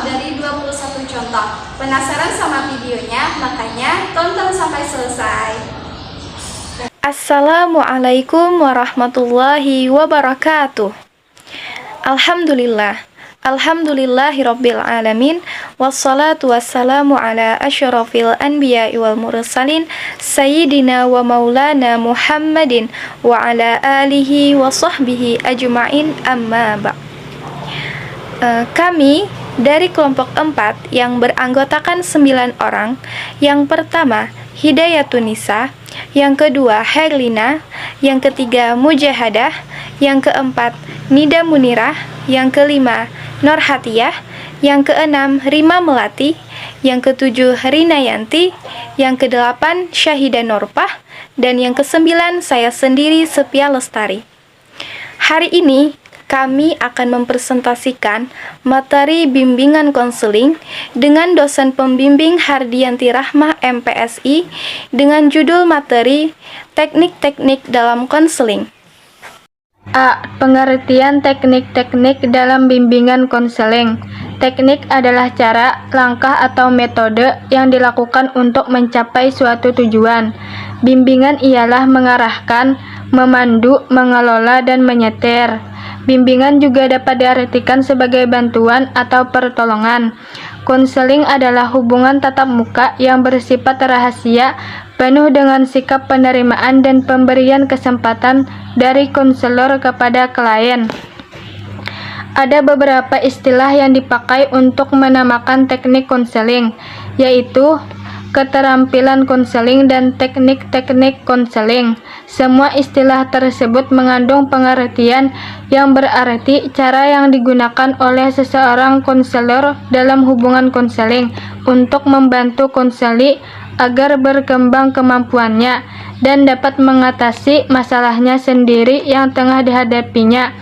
contoh dari 21 contoh. Penasaran sama videonya? Makanya tonton sampai selesai. Assalamualaikum warahmatullahi wabarakatuh. Alhamdulillahirabbil alamin, wassalatu wassalamu ala asyrafil anbiya'i wal mursalin sayyidina wa maulana Muhammadin wa ala alihi wa sahbihi ajma'in, amma ba'. Kami dari kelompok 4 yang beranggotakan 9 orang. Yang pertama Hidayatunisa, yang kedua Herlina, yang ketiga Mujahadah, yang keempat Nida Munirah, yang kelima Norhatiyah, yang keenam Rima Melati, yang ketujuh Rina Yanti, yang kedelapan Syahida Norpah, dan yang kesembilan saya sendiri Sepia Lestari. Hari ini kami akan mempresentasikan materi bimbingan konseling dengan dosen pembimbing Hardianti Rahmah MPSI dengan judul materi Teknik-teknik dalam konseling. A. Pengertian teknik-teknik dalam bimbingan konseling. Teknik adalah cara, langkah, atau metode yang dilakukan untuk mencapai suatu tujuan. Bimbingan ialah mengarahkan, memandu, mengelola, dan menyetir. Bimbingan juga dapat diartikan sebagai bantuan atau pertolongan. Konseling adalah hubungan tatap muka yang bersifat rahasia, penuh dengan sikap penerimaan dan pemberian kesempatan dari konselor kepada klien. Ada beberapa istilah yang dipakai untuk menamakan teknik konseling, yaitu keterampilan konseling dan teknik-teknik konseling. Semua istilah tersebut mengandung pengertian yang berarti cara yang digunakan oleh seseorang konselor dalam hubungan konseling untuk membantu konseli agar berkembang kemampuannya dan dapat mengatasi masalahnya sendiri yang tengah dihadapinya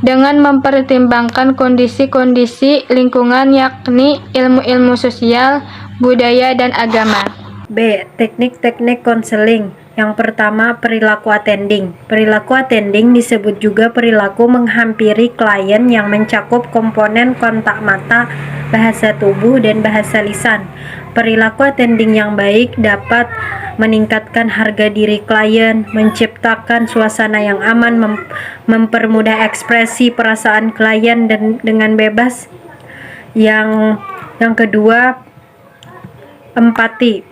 dengan mempertimbangkan kondisi-kondisi lingkungan, yakni ilmu-ilmu sosial, budaya, dan agama. B. Teknik-teknik konseling. Yang pertama, perilaku attending. Perilaku attending disebut juga perilaku menghampiri klien yang mencakup komponen kontak mata, bahasa tubuh, dan bahasa lisan. Perilaku attending yang baik dapat meningkatkan harga diri klien, menciptakan suasana yang aman, mempermudah ekspresi perasaan klien dan dengan bebas. Yang kedua, empati.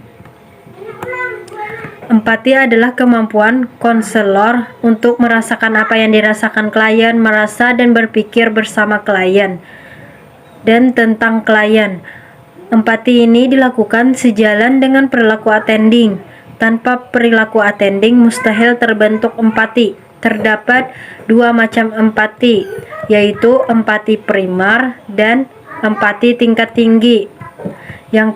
Empati adalah kemampuan konselor untuk merasakan apa yang dirasakan klien, merasa dan berpikir bersama klien dan tentang klien. Empati ini dilakukan sejalan dengan perilaku attending. Tanpa perilaku attending, mustahil terbentuk empati. Terdapat dua macam empati, yaitu empati primar dan empati tingkat tinggi. Yang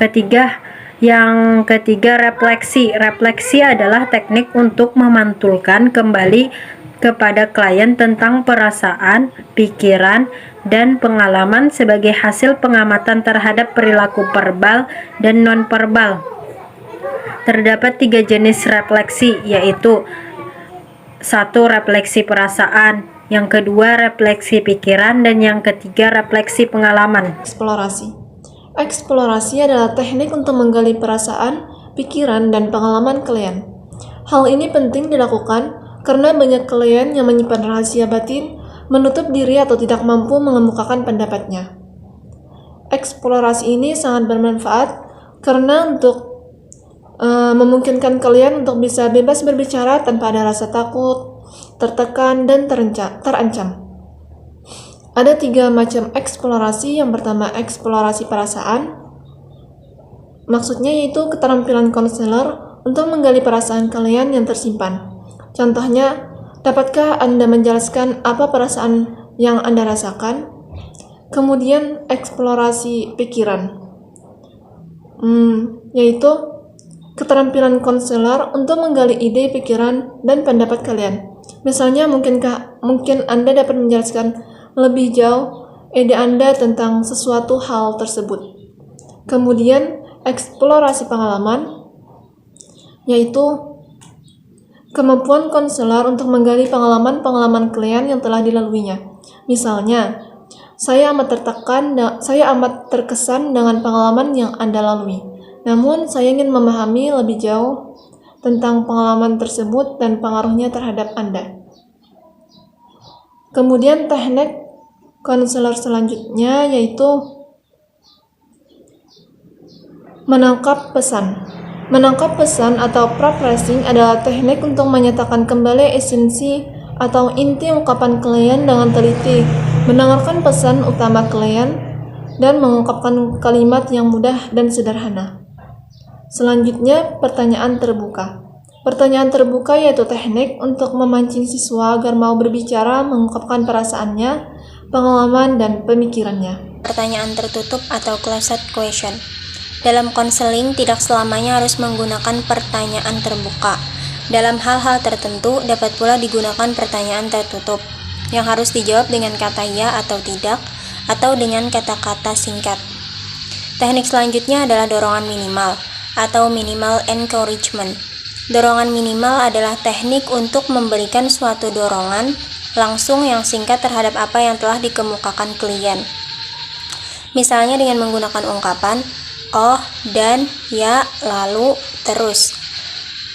ketiga, refleksi. Refleksi adalah teknik untuk memantulkan kembali kepada klien tentang perasaan, pikiran, dan pengalaman sebagai hasil pengamatan terhadap perilaku verbal dan non-verbal. Terdapat 3 jenis refleksi, yaitu 1. Refleksi perasaan, yang kedua refleksi pikiran, dan yang ketiga refleksi pengalaman. Eksplorasi. Eksplorasi adalah teknik untuk menggali perasaan, pikiran, dan pengalaman klien. Hal ini penting dilakukan karena banyak klien yang menyimpan rahasia batin, menutup diri atau tidak mampu mengemukakan pendapatnya. Eksplorasi ini sangat bermanfaat karena untuk memungkinkan kalian untuk bisa bebas berbicara tanpa ada rasa takut, tertekan, dan terancam. Ada 3 macam eksplorasi. Yang pertama, eksplorasi perasaan. Maksudnya yaitu keterampilan konselor untuk menggali perasaan kalian yang tersimpan. Contohnya, dapatkah Anda menjelaskan apa perasaan yang Anda rasakan? Kemudian, eksplorasi pikiran. Yaitu keterampilan konselor untuk menggali ide, pikiran, dan pendapat kalian. Misalnya, mungkin Anda dapat menjelaskan lebih jauh ide Anda tentang sesuatu hal tersebut. Kemudian, eksplorasi pengalaman, yaitu kemampuan konselor untuk menggali pengalaman-pengalaman klien yang telah dilaluinya. Misalnya, Saya amat terkesan dengan pengalaman yang Anda lalui. Namun, saya ingin memahami lebih jauh tentang pengalaman tersebut dan pengaruhnya terhadap Anda. Kemudian teknik konselor selanjutnya yaitu menangkap pesan. Menangkap pesan atau prophrasing adalah teknik untuk menyatakan kembali esensi atau inti ungkapan klien dengan teliti, mendengarkan pesan utama klien, dan mengungkapkan kalimat yang mudah dan sederhana. Selanjutnya, pertanyaan terbuka. Pertanyaan terbuka yaitu teknik untuk memancing siswa agar mau berbicara, mengungkapkan perasaannya, pengalaman, dan pemikirannya. Pertanyaan tertutup atau closed question. Dalam konseling, tidak selamanya harus menggunakan pertanyaan terbuka. Dalam hal-hal tertentu, dapat pula digunakan pertanyaan tertutup, yang harus dijawab dengan kata ya atau tidak, atau dengan kata-kata singkat. Teknik selanjutnya adalah dorongan minimal, atau minimal encouragement. Dorongan minimal adalah teknik untuk memberikan suatu dorongan langsung yang singkat terhadap apa yang telah dikemukakan klien. Misalnya dengan menggunakan ungkapan, oh, dan, ya, lalu, terus.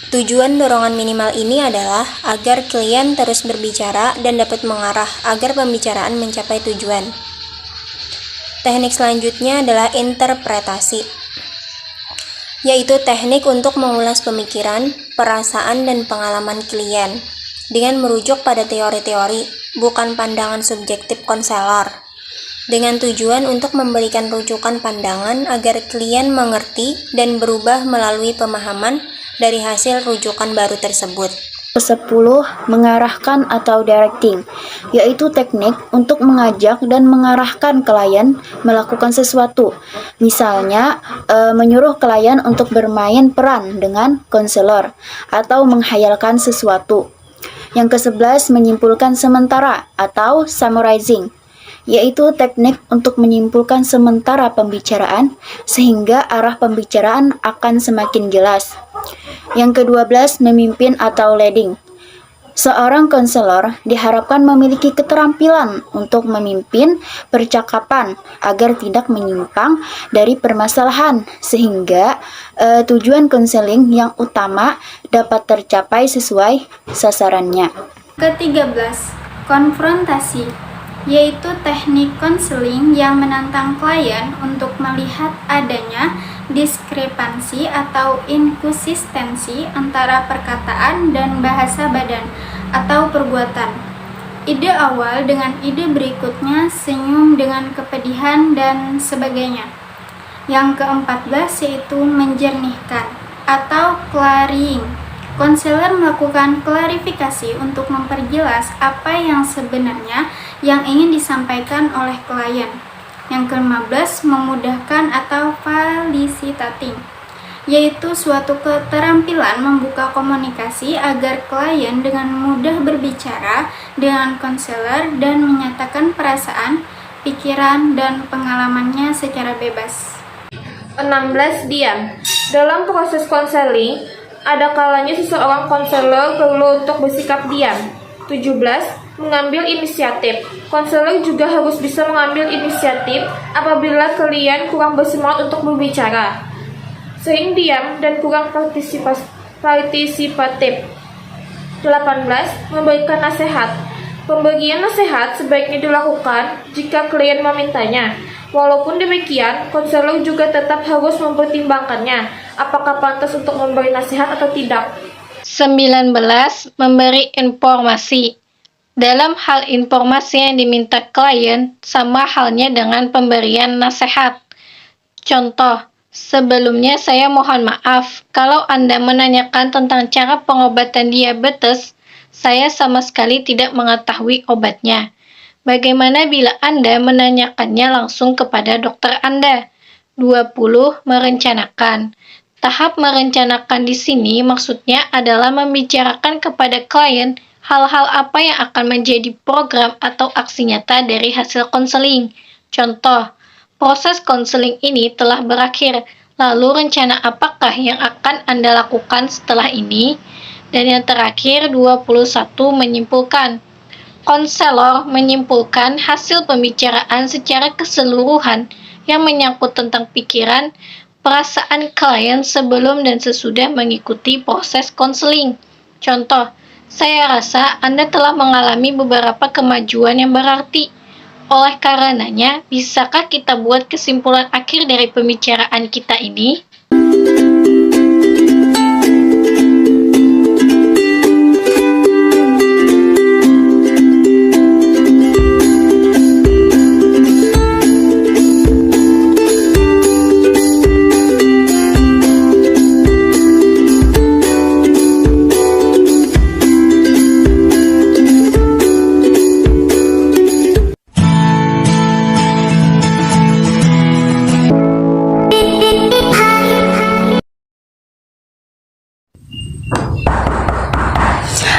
Tujuan dorongan minimal ini adalah agar klien terus berbicara dan dapat mengarah agar pembicaraan mencapai tujuan. Teknik selanjutnya adalah interpretasi, yaitu teknik untuk mengulas pemikiran, perasaan, dan pengalaman klien dengan merujuk pada teori-teori, bukan pandangan subjektif konselor, dengan tujuan untuk memberikan rujukan pandangan agar klien mengerti dan berubah melalui pemahaman dari hasil rujukan baru tersebut. 10. Mengarahkan atau directing, yaitu teknik untuk mengajak dan mengarahkan klien melakukan sesuatu. Misalnya, menyuruh klien untuk bermain peran dengan konselor atau menghayalkan sesuatu. Yang ke-11, menyimpulkan sementara atau summarizing, yaitu teknik untuk menyimpulkan sementara pembicaraan sehingga arah pembicaraan akan semakin jelas. Yang ke-12, memimpin atau leading. Seorang konselor diharapkan memiliki keterampilan untuk memimpin percakapan agar tidak menyimpang dari permasalahan sehingga tujuan konseling yang utama dapat tercapai sesuai sasarannya. Ke-13, konfrontasi, yaitu teknik konseling yang menantang klien untuk melihat adanya diskrepansi atau inkonsistensi antara perkataan dan bahasa badan atau perbuatan. Ide awal dengan ide berikutnya, senyum dengan kepedihan, dan sebagainya. Yang ke-14 yaitu menjernihkan atau clarying. Konselor melakukan klarifikasi untuk memperjelas apa yang sebenarnya yang ingin disampaikan oleh klien. Yang ke-15, memudahkan atau facilitating, yaitu suatu keterampilan membuka komunikasi agar klien dengan mudah berbicara dengan konselor dan menyatakan perasaan, pikiran, dan pengalamannya secara bebas. 16. Diam. Dalam proses konseling, ada kalanya seseorang konselor perlu untuk bersikap diam. 17. Mengambil inisiatif. Konselor juga harus bisa mengambil inisiatif apabila klien kurang bersemangat untuk berbicara, sering diam dan kurang partisipatif. 18. Memberikan nasihat. Pemberian nasihat sebaiknya dilakukan jika klien memintanya. Walaupun demikian, konselor juga tetap harus mempertimbangkannya, apakah pantas untuk memberi nasihat atau tidak. 19. Memberi informasi. Dalam hal informasi yang diminta klien, sama halnya dengan pemberian nasihat. Contoh, sebelumnya saya mohon maaf kalau Anda menanyakan tentang cara pengobatan diabetes, saya sama sekali tidak mengetahui obatnya. Bagaimana bila Anda menanyakannya langsung kepada dokter Anda? 20. Merencanakan. Tahap merencanakan di sini maksudnya adalah membicarakan kepada klien hal-hal apa yang akan menjadi program atau aksi nyata dari hasil konseling. Contoh, proses konseling ini telah berakhir, lalu rencana apakah yang akan Anda lakukan setelah ini? Dan yang terakhir, 21, menyimpulkan. konselor menyimpulkan hasil pembicaraan secara keseluruhan yang menyangkut tentang pikiran, perasaan klien sebelum dan sesudah mengikuti proses konseling. Contoh, saya rasa Anda telah mengalami beberapa kemajuan yang berarti. Oleh karenanya, bisakah kita buat kesimpulan akhir dari pembicaraan kita ini?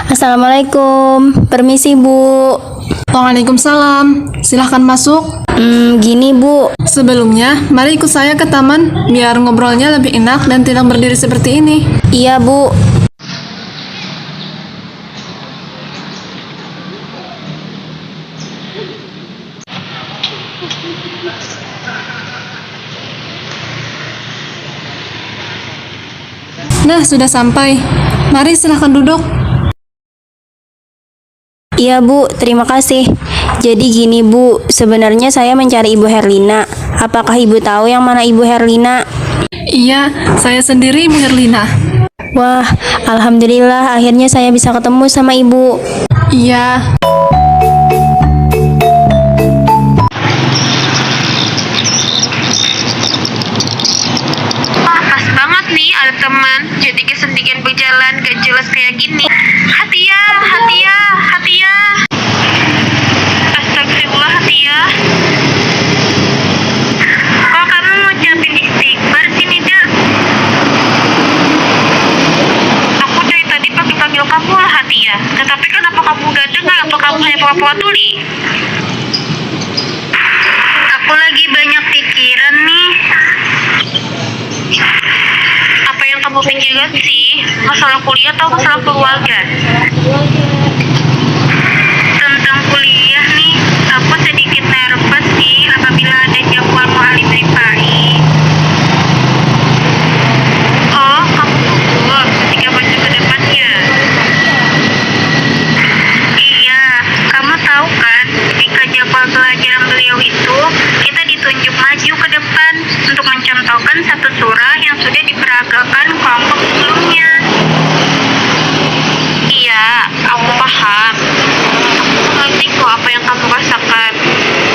Assalamualaikum, permisi Bu. Waalaikumsalam, silahkan masuk. Gini Bu, Sebelumnya, mari ikut saya ke taman, biar ngobrolnya lebih enak dan tidak berdiri seperti ini. iya Bu. Nah, sudah sampai. Mari silahkan duduk. Iya Bu, terima kasih. Jadi gini Bu, sebenarnya saya mencari Ibu Herlina. Apakah Ibu tahu yang mana Ibu Herlina? Iya, saya sendiri Ibu Herlina. Wah, alhamdulillah akhirnya saya bisa ketemu sama Ibu. Iya. Wah, pas banget nih ada teman. Jadi kesendirian berjalan gak jelas kayak gini. Hatia, Hatia, Hatia. Astagfirullah, Hatia. Kok kamu mau ucapin istighfar sih, Nida? Aku dari tadi panggil kamu lah, Hatia. Tetapi kenapa kamu udah dengar atau kamu hanya pura-pura tuli? Aku lagi banyak pikiran nih. Apa yang kamu pikirkan sih? Masalah kuliah atau masalah keluarga? Tentang kuliah nih, aku sedikit nervous sih apabila ada jadwal mualim MPI. Oh, kamu gugur ketika maju ke depannya. Iya, kamu tahu kan, ketika jadwal pelajaran beliau itu, kita ditunjuk maju ke depan untuk mencontohkan satu surah yang sudah diperagakan kelompok sebelumnya. Iya, aku paham. Aku ngerti kok apa yang kamu rasakan.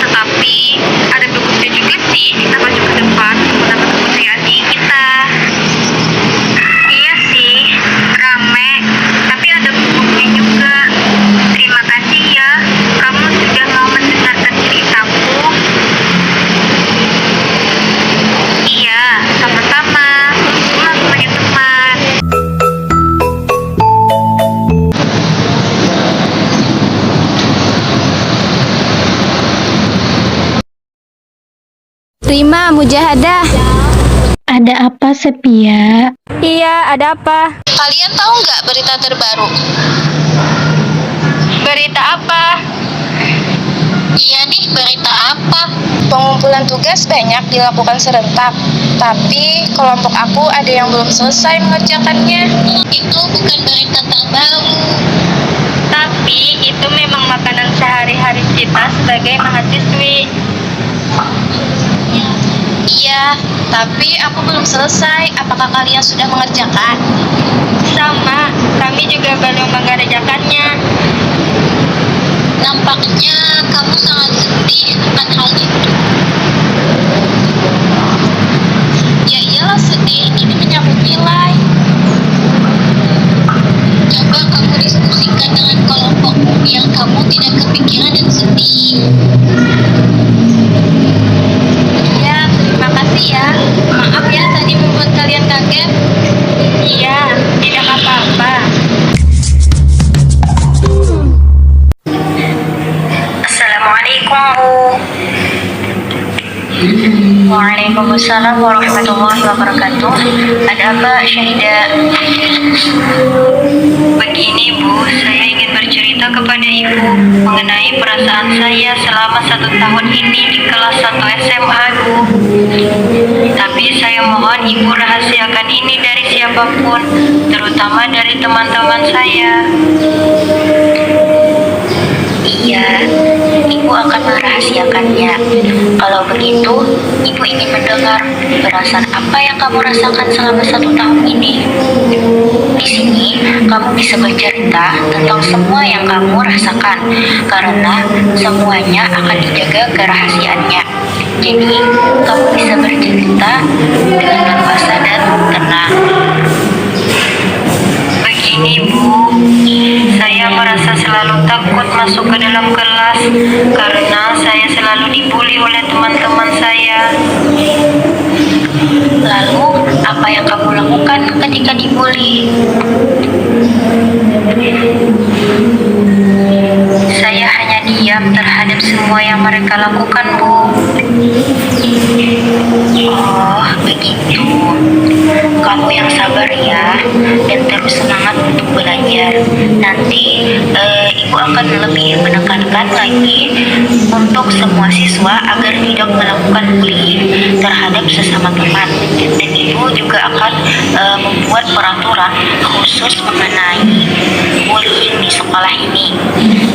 Tetapi, ada bagusnya juga sih kita maju ke depan menggunakan kepercayaan diri kita. Iya sih, rame. Tapi ada buruknya juga. Terima kasih ya, kamu sudah mau mendengarkan ceritaku. Iya, sama-sama. Cuma sebagai teman. Terima mujahadah. Ada apa, Sepia? Iya, ada apa? Kalian tahu nggak berita terbaru? Berita apa? Iya nih, berita apa? Pengumpulan tugas banyak dilakukan serentak, tapi kelompok aku ada yang belum selesai mengerjakannya. Itu bukan berita terbaru. Tapi itu memang makanan sehari-hari kita sebagai mahasiswi. Iya, tapi aku belum selesai. Apakah kalian sudah mengerjakan? Sama, kami juga belum mengerjakannya. Nampaknya kamu sangat sedih akan hal itu. Ya iyalah sedih, ini menyangkut nilai. Coba kamu diskusikan dengan kelompok yang kamu tidak kepikiran dan sedih. Ya, terima kasih ya. Maaf ya tadi membuat kalian kaget. Iya, tidak apa-apa. Assalamualaikum Bu. Waalaikumsalam warahmatullahi wabarakatuh. Ada apa, Syahidah? Begini Bu, saya ingin bercerita kepada Ibu mengenai perasaan saya selama 1 tahun ini di kelas 1 SMA Bu. Tapi saya mohon Ibu rahasiakan ini dari siapapun, terutama dari teman-teman saya. Iya, Ibu akan merahasiakannya. Kalau begitu, Ibu ingin mendengar perasaan apa yang kamu rasakan selama 1 tahun ini. Di sini, kamu bisa bercerita tentang semua yang kamu rasakan, karena semuanya akan dijaga kerahasiaannya. Jadi, kamu bisa bercerita dengan leluasa dan tenang. Begini Bu, saya merasa selalu takut masuk ke dalam kelas karena saya selalu dibully oleh teman-teman saya. Lalu, apa yang kamu lakukan ketika dibully? Saya hanya diam terhadap semua yang mereka lakukan, Bu. Oh, begitu. Kamu yang sabar ya, dan terus semangat untuk belajar. Nanti Ibu akan lebih menekankan lagi untuk semua siswa agar tidak melakukan bullying terhadap sesama teman. Dan Ibu juga akan membuat peraturan khusus mengenai bullying di sekolah ini.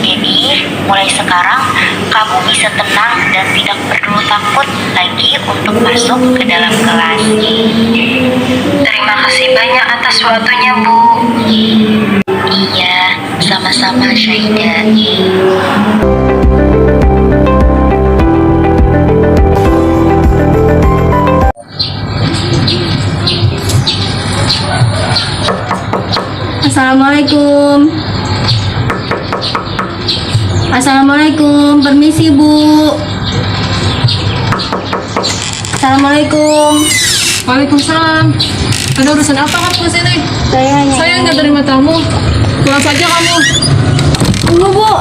Jadi, mulai sekarang kamu bisa tenang dan tidak perlu takut lagi untuk masuk ke dalam kelas. Terima kasih banyak atas waktunya, Bu. Iya, sama-sama, Syahidah. Assalamualaikum. Assalamualaikum, permisi Bu. Assalamualaikum. Waalaikumsalam. Ada urusan apa kamu ke sini? Saya nggak terima tamu. Pulang saja kamu. Tunggu Bu.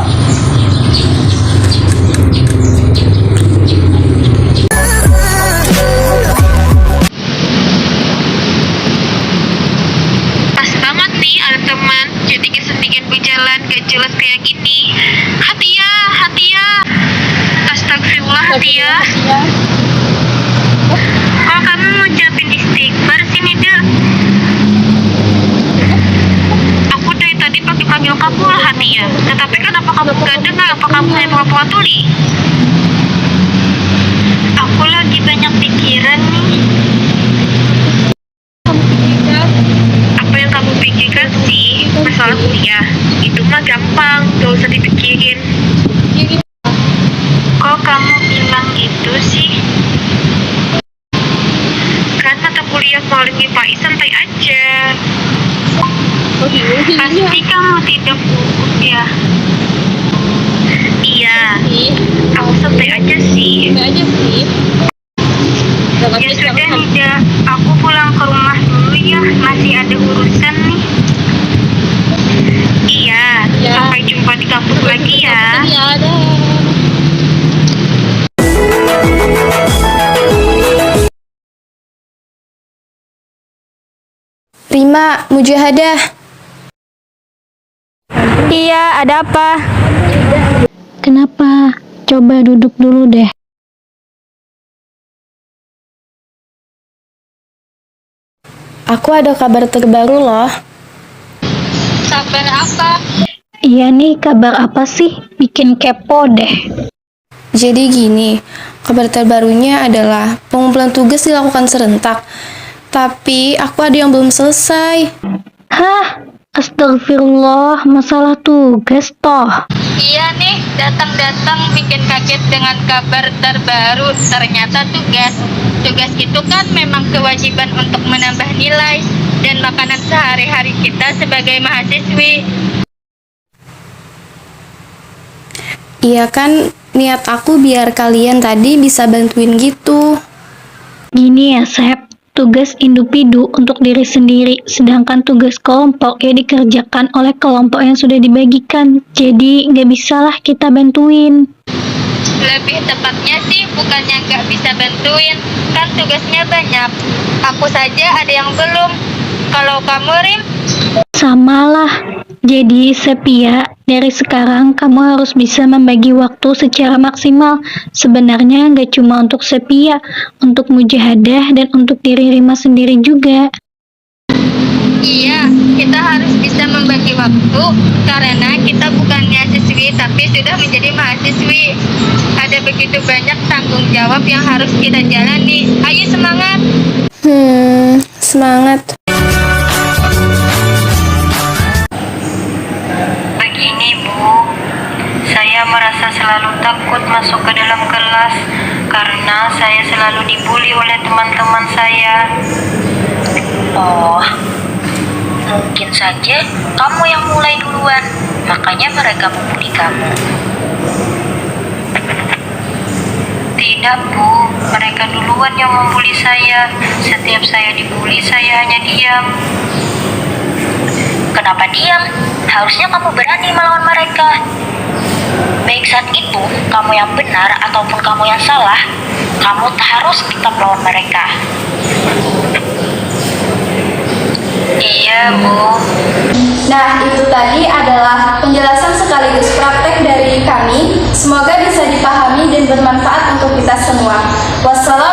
Pas banget nih ada teman jadi kesendirian berjalan gak jelas kayak gini. Hatia, Hatia. Astagfirullah, Hatia. Kok kamu ngucapin istighfar sih, Nida? Aku dari tadi panggil kamu lah, Hatia. Tetapi kenapa kamu gak dengar? Apa kamu hanya pura-pura tuli? Aku lagi banyak pikiran nih. Apa yang kamu pikirkan sih? Masalah kuliah. Itu mah gampang, gak usah dipikirin. Kok kamu bilang gitu sih? Kan mata kuliah Maulid MIPAI santai aja. Pasti kamu tidak gugup ya? Iya, aku santai aja sih. Ya sudah Nida, aku pulang ke rumah dulu ya, masih ada urusan nih. Iya, sampai jumpa di kampus lagi ya. Rima, Mujahadah. Iya, ada apa? Kenapa? Coba duduk dulu deh. Aku ada kabar terbaru loh. Kabar apa? Iya nih, kabar apa sih? Bikin kepo deh. Jadi gini, kabar terbarunya adalah pengumpulan tugas dilakukan serentak. Tapi aku ada yang belum selesai. Hah? Astagfirullah, masalah tugas toh. Iya nih, datang-datang bikin kaget dengan kabar terbaru. Ternyata tugas itu kan memang kewajiban untuk menambah nilai dan makanan sehari-hari kita sebagai mahasiswi. Iya kan, niat aku biar kalian tadi bisa bantuin gitu. Gini ya, Sep. Tugas individu untuk diri sendiri, sedangkan tugas kelompok ya dikerjakan oleh kelompok yang sudah dibagikan. Jadi nggak bisalah kita bantuin. Lebih tepatnya sih bukannya nggak bisa bantuin, kan tugasnya banyak. Aku saja ada yang belum. Kalau kamu, Rim? Samalah. Jadi Sepia, dari sekarang kamu harus bisa membagi waktu secara maksimal. Sebenarnya nggak cuma untuk Sepia, untuk Mujahadah dan untuk diri Rima sendiri juga. Iya, kita harus bisa membagi waktu karena kita bukannya siswi tapi sudah menjadi mahasiswi. Ada begitu banyak tanggung jawab yang harus kita jalani. Ayo semangat! Semangat. Begini Bu, saya merasa selalu takut masuk ke dalam kelas karena saya selalu dibully oleh teman-teman saya. Oh, mungkin saja kamu yang mulai duluan, makanya mereka membuli kamu. Tidak Bu, mereka duluan yang membuli saya. Setiap saya dibully, saya hanya diam. Kenapa diam? Harusnya kamu berani melawan mereka. Baik saat itu, kamu yang benar ataupun kamu yang salah, kamu harus tetap melawan mereka. Iya, Bu. Nah, itu tadi adalah penjelasan sekaligus praktek dari kami. Semoga bisa dipahami dan bermanfaat untuk kita semua. Wassalamualaikum